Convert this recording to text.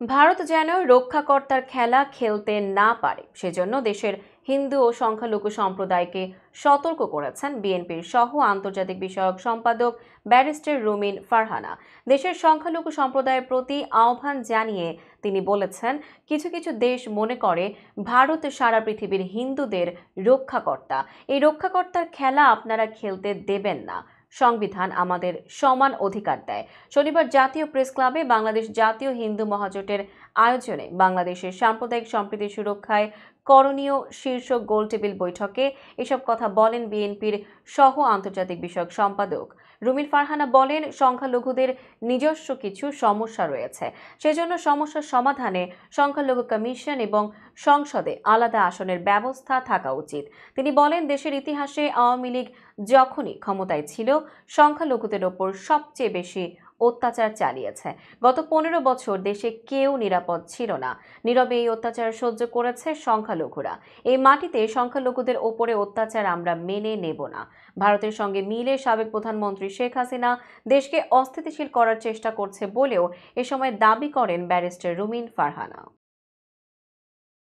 ভারত যেন রক্ষাকর্তার খেলা খেলতে না পারে সেজন্য দেশের হিন্দু ও সংখ্যালঘু সম্প্রদায়কে সতর্ক করেছেন বিএনপির সহ আন্তর্জাতিক বিষয়ক সম্পাদক ব্যারিস্টার রুমিন ফারহানা। দেশের সংখ্যালঘু সম্প্রদায়ের প্রতি আহ্বান জানিয়ে তিনি বলেছেন, কিছু কিছু দেশ মনে করে ভারত সারা পৃথিবীর হিন্দুদের রক্ষাকর্তা। এই রক্ষাকর্তার খেলা আপনারা খেলতে দেবেন না। সংবিধান আমাদের সমান অধিকার দেয়। শনিবার জাতীয় প্রেস ক্লাবে বাংলাদেশ জাতীয় হিন্দু মহাজোটের আয়োজনে বাংলাদেশের সাম্প্রদায়িক সম্প্রীতি সুরক্ষায় করণীয় শীর্ষক গোলটেবিল বৈঠকে এসব কথা বলেন বিএনপির সহ আন্তর্জাতিক বিষয়ক সম্পাদক রুমিন ফারহানা। বলেন, সংখ্যালঘুদের নিজস্ব কিছু সমস্যা রয়েছে, সেজন্য সমস্যার সমাধানে সংখ্যালঘু কমিশন এবং সংসদে আলাদা আসনের ব্যবস্থা থাকা উচিত। তিনি বলেন, দেশের ইতিহাসে আওয়ামী লীগ যখনই ক্ষমতায় ছিল সংখ্যালঘুদের ওপর সবচেয়ে বেশি অত্যাচার চালিয়েছে। গত 15 বছর দেশে কেউ নিরাপদ ছিল না। নীরবে এই অত্যাচার সহ্য করেছে সংখ্যালঘুরা। এই মাটিতে সংখ্যালঘুদের ওপরে অত্যাচার আমরা মেনে নেব না। ভারতের সঙ্গে মিলে সাবেক প্রধানমন্ত্রী শেখ হাসিনা দেশকে অস্থিতিশীল করার চেষ্টা করছে বলেও এ সময় দাবি করেন ব্যারিস্টার রুমিন ফারহানা।